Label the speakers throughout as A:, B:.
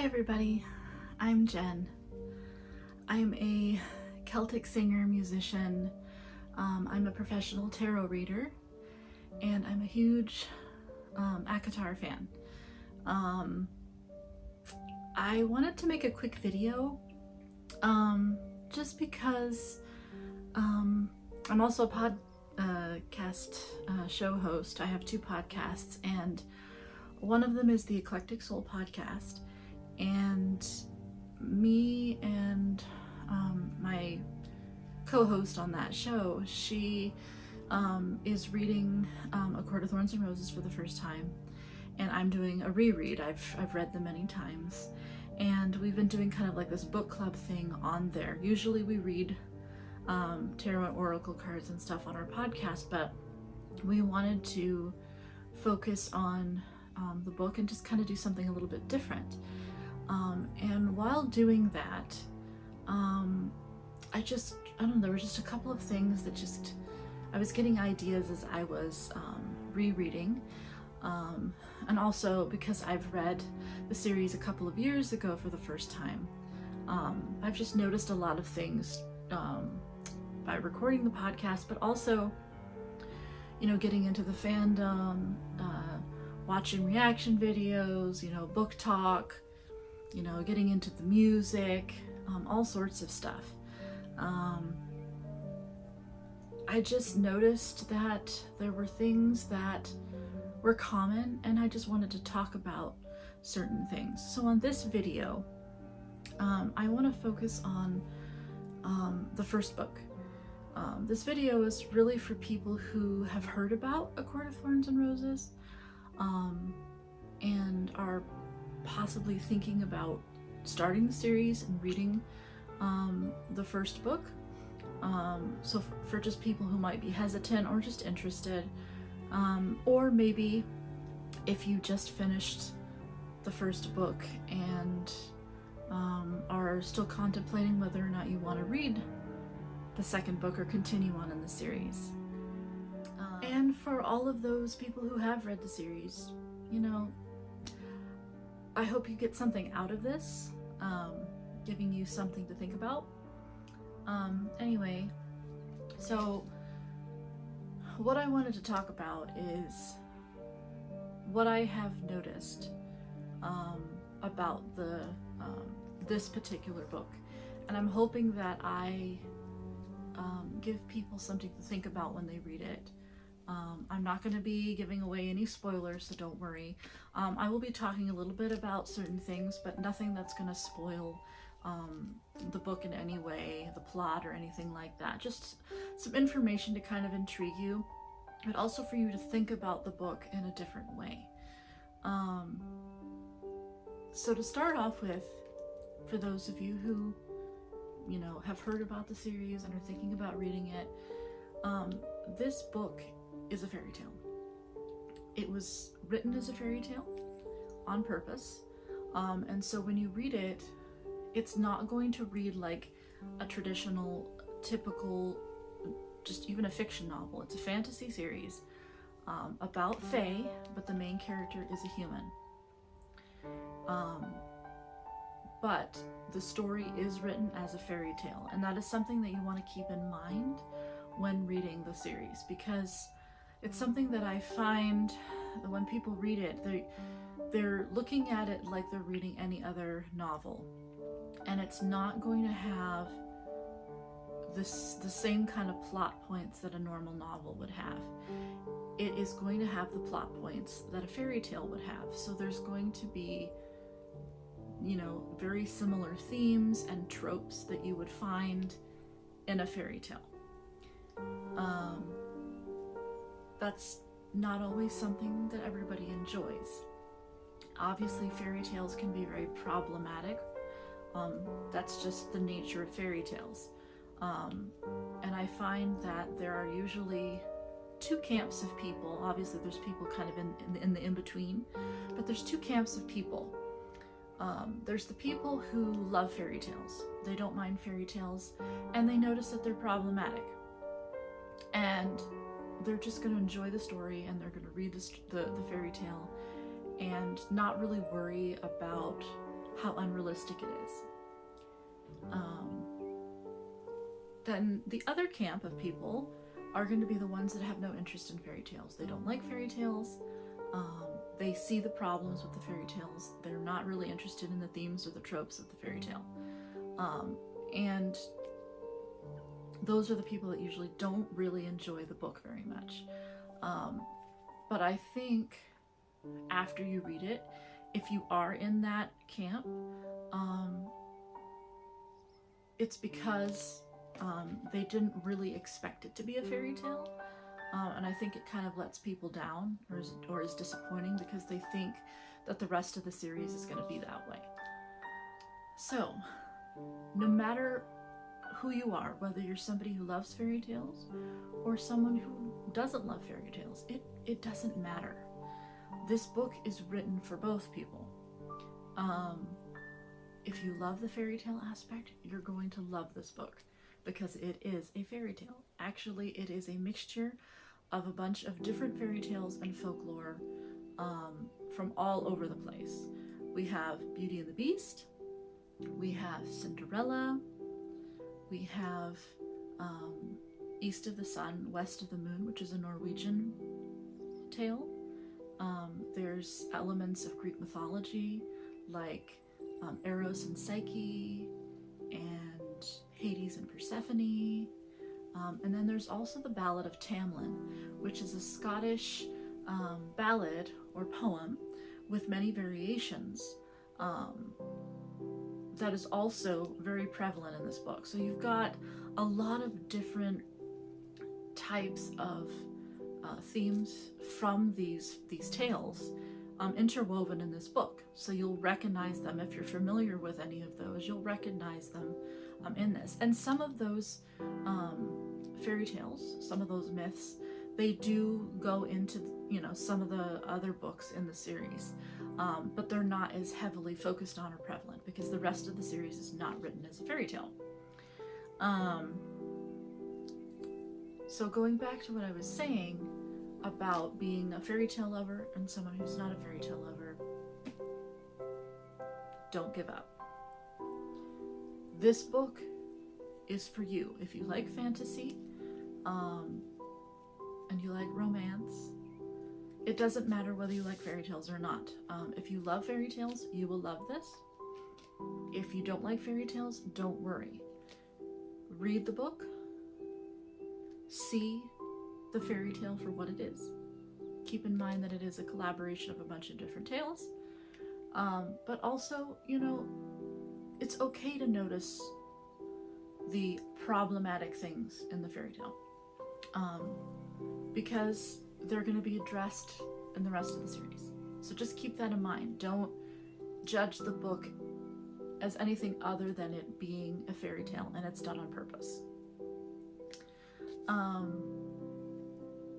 A: everybody, I'm Jen. I'm a Celtic singer, musician. I'm a professional tarot reader, and I'm a huge ACOTAR fan. I wanted to make a quick video just because I'm also a podcast show host. I have two podcasts, and one of them is the Eclectic Soul podcast, and me and my co-host on that show, she is reading A Court of Thorns and Roses for the first time, and I'm doing a reread. I've read them many times, and we've been doing kind of like this book club thing on there. Usually we read tarot and oracle cards and stuff on our podcast, but we wanted to focus on the book and just kind of do something a little bit different. And while doing that, I don't know, there were just a couple of things that I was getting ideas as I was rereading. And also because I've read the series a couple of years ago for the first time, I've just noticed a lot of things by recording the podcast, but also, you know, getting into the fandom, watching reaction videos, you know, book talk, you know, getting into the music, all sorts of stuff. I just noticed that there were things that were common, and I just wanted to talk about certain things. So on this video, I want to focus on the first book. This video is really for people who have heard about A Court of Thorns and Roses, and are possibly thinking about starting the series and reading the first book. So for just people who might be hesitant or just interested, or maybe if you just finished the first book and are still contemplating whether or not you want to read the second book or continue on in the series. And for all of those people who have read the series, you know, I hope you get something out of this, giving you something to think about. Anyway, so what I wanted to talk about is what I have noticed about this particular book, and I'm hoping that I give people something to think about when they read it. I'm not going to be giving away any spoilers, so don't worry. I will be talking a little bit about certain things, but nothing that's going to spoil the book in any way, the plot or anything like that. Just some information to kind of intrigue you, but also for you to think about the book in a different way. So to start off with, for those of you who, you know, have heard about the series and are thinking about reading it, this book is a fairy tale. It was written as a fairy tale on purpose, and so when you read it, it's not going to read like a traditional, typical, just even a fiction novel. It's a fantasy series about fae, but the main character is a human. But the story is written as a fairy tale, and that is something that you want to keep in mind when reading the series, because it's something that I find that when people read it, they're looking at it like they're reading any other novel, and it's not going to have the same kind of plot points that a normal novel would have. It is going to have the plot points that a fairy tale would have. So there's going to be, you know, very similar themes and tropes that you would find in a fairy tale. That's not always something that everybody enjoys. Obviously, fairy tales can be very problematic. That's just the nature of fairy tales. And I find that there are usually two camps of people. Obviously, there's people kind of in the in-between, but there's two camps of people. There's the people who love fairy tales. They don't mind fairy tales, and they notice that they're problematic. And they're just going to enjoy the story, and they're going to read the fairy tale and not really worry about how unrealistic it is. Then the other camp of people are going to be the ones that have no interest in fairy tales. They don't like fairy tales. They see the problems with the fairy tales. They're not really interested in the themes or the tropes of the fairy tale. And those are the people that usually don't really enjoy the book very much. But I think after you read it, if you are in that camp, it's because they didn't really expect it to be a fairy tale. And I think it kind of lets people down, or is disappointing, because they think that the rest of the series is going to be that way. So, no matter who you are, whether you're somebody who loves fairy tales or someone who doesn't love fairy tales, it doesn't matter. This book is written for both people. If you love the fairy tale aspect, you're going to love this book, because it is a fairy tale. Actually, it is a mixture of a bunch of different fairy tales and folklore from all over the place. We have Beauty and the Beast, we have Cinderella, we have East of the Sun, West of the Moon, which is a Norwegian tale. There's elements of Greek mythology, like Eros and Psyche, and Hades and Persephone. And then there's also the Ballad of Tamlin, which is a Scottish ballad or poem with many variations that is also very prevalent in this book. So you've got a lot of different types of themes from these tales interwoven in this book. So you'll recognize them. If you're familiar with any of those, you'll recognize them in this. And some of those fairy tales, some of those myths, they do go into, some of the other books in the series, but they're not as heavily focused on or prevalent, because the rest of the series is not written as a fairy tale. So going back to what I was saying about being a fairy tale lover and someone who's not a fairy tale lover, don't give up. This book is for you. If you like fantasy, and you like romance, it doesn't matter whether you like fairy tales or not. If you love fairy tales, you will love this. If you don't like fairy tales, don't worry. Read the book. See the fairy tale for what it is. Keep in mind that it is a collaboration of a bunch of different tales. But also, it's okay to notice the problematic things in the fairy tale, because they're going to be addressed in the rest of the series. So just keep that in mind. Don't judge the book as anything other than it being a fairy tale, and it's done on purpose.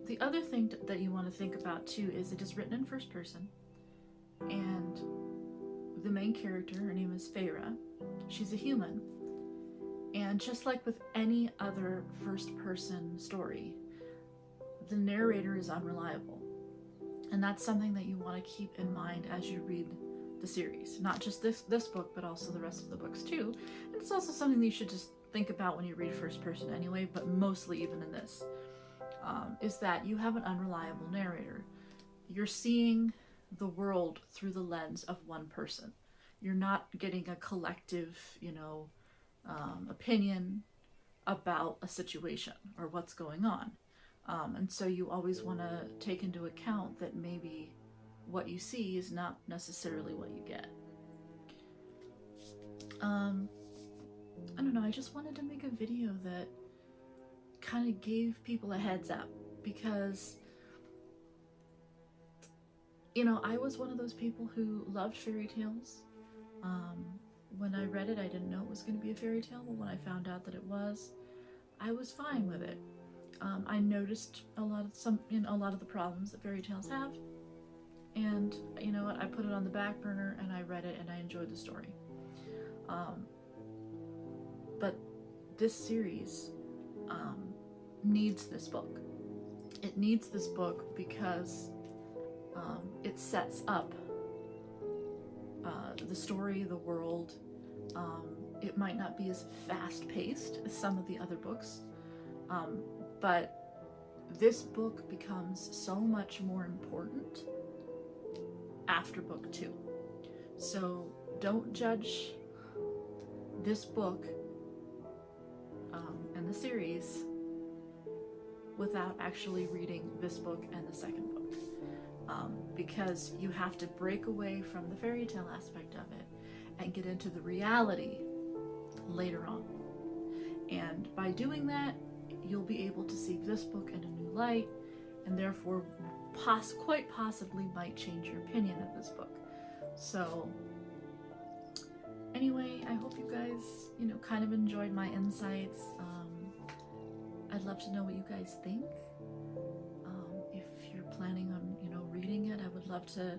A: The other thing that you want to think about too is it is written in first person, and the main character, her name is Feyre. She's a human, and just like with any other first person story, the narrator is unreliable, and that's something that you want to keep in mind as you read the series. Not just this book, but also the rest of the books too. And it's also something that you should just think about when you read first person anyway, but mostly even in this, is that you have an unreliable narrator. You're seeing the world through the lens of one person. You're not getting a collective, opinion about a situation or what's going on. And so you always want to take into account that maybe what you see is not necessarily what you get. I don't know, I just wanted to make a video that kind of gave people a heads up, because I was one of those people who loved fairy tales. When I read it, I didn't know it was going to be a fairy tale, but when I found out that it was, I was fine with it. I noticed a lot of the problems that fairy tales have, and you know what, I put it on the back burner and I read it and I enjoyed the story. But this series needs this book. It needs this book because it sets up the story, the world, it might not be as fast-paced as some of the other books, but this book becomes so much more important after book 2. So don't judge this book and the series without actually reading this book and the second book, because you have to break away from the fairy tale aspect of it and get into the reality later on. And by doing that, you'll be able to see this book in a new light, and therefore quite possibly might change your opinion of this book. So anyway, I hope you guys, kind of enjoyed my insights. I'd love to know what you guys think. If you're planning on, reading it, I would love to,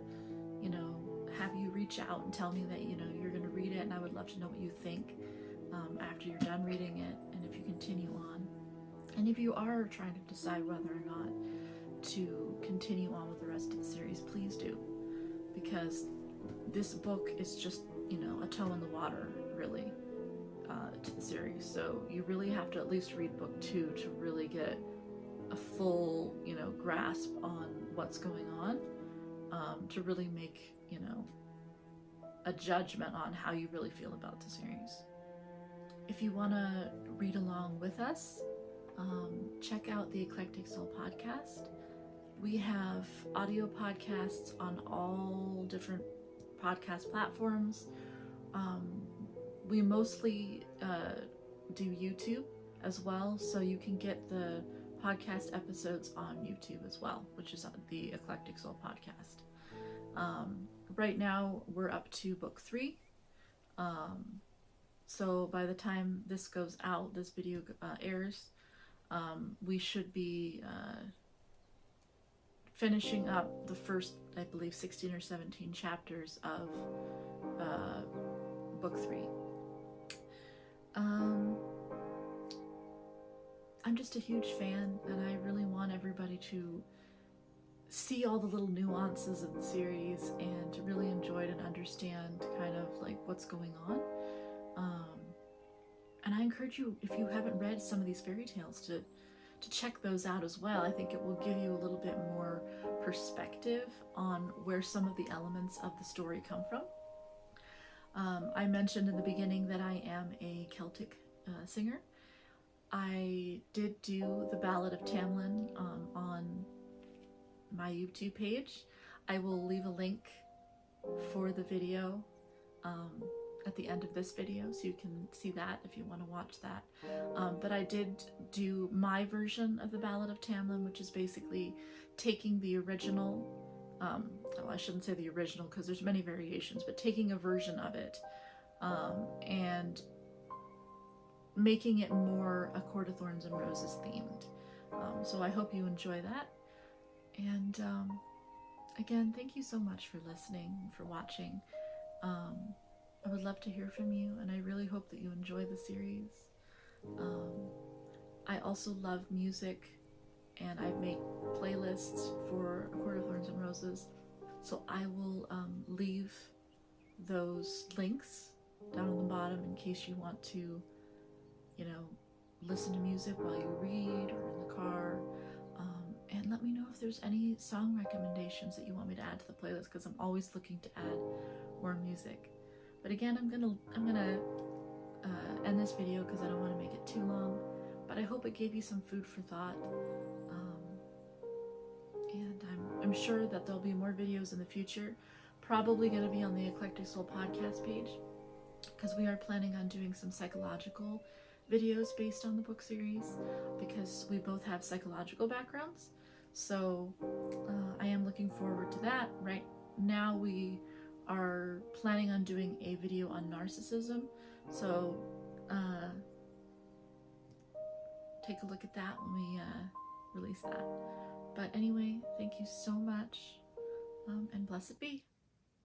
A: have you reach out and tell me that, you're going to read it, and I would love to know what you think after you're done reading it, and if you continue on. And if you are trying to decide whether or not to continue on with the rest of the series, please do. Because this book is just, a toe in the water, really, to the series. So you really have to at least read book 2 to really get a full, grasp on what's going on, to really make, a judgment on how you really feel about the series. If you want to read along with us, check out the Eclectic Soul podcast. We have audio podcasts on all different podcast platforms. We mostly do YouTube as well, so you can get the podcast episodes on YouTube as well, which is on the Eclectic Soul podcast. Right now we're up to book 3. So by the time this goes out, this video airs, we should be finishing up the first, I believe, 16 or 17 chapters of book 3. I'm just a huge fan, and I really want everybody to see all the little nuances of the series and to really enjoy it and understand kind of like what's going on. And I encourage you, if you haven't read some of these fairy tales, to check those out as well. I think it will give you a little bit more perspective on where some of the elements of the story come from. I mentioned in the beginning that I am a Celtic singer. I did do the Ballad of Tamlin on my YouTube page. I will leave a link for the video at the end of this video, so you can see that if you want to watch that. But I did do my version of the Ballad of Tamlin, which is basically taking the original, well, I shouldn't say the original because there's many variations, but taking a version of it and making it more A Court of Thorns and Roses themed. So I hope you enjoy that. And again, thank you so much for listening, for watching. I would love to hear from you, and I really hope that you enjoy the series. I also love music, and I make playlists for A Court of Thorns and Roses, so I will leave those links down on the bottom in case you want to, listen to music while you read or in the car. And let me know if there's any song recommendations that you want me to add to the playlist, because I'm always looking to add more music. But again, I'm gonna end this video because I don't want to make it too long. But I hope it gave you some food for thought. And I'm sure that there'll be more videos in the future. Probably going to be on the Eclectic Soul podcast page, because we are planning on doing some psychological videos based on the book series, because we both have psychological backgrounds. So I am looking forward to that. Right now we are planning on doing a video on narcissism, so take a look at that when we release that. But anyway, thank you so much, and blessed be.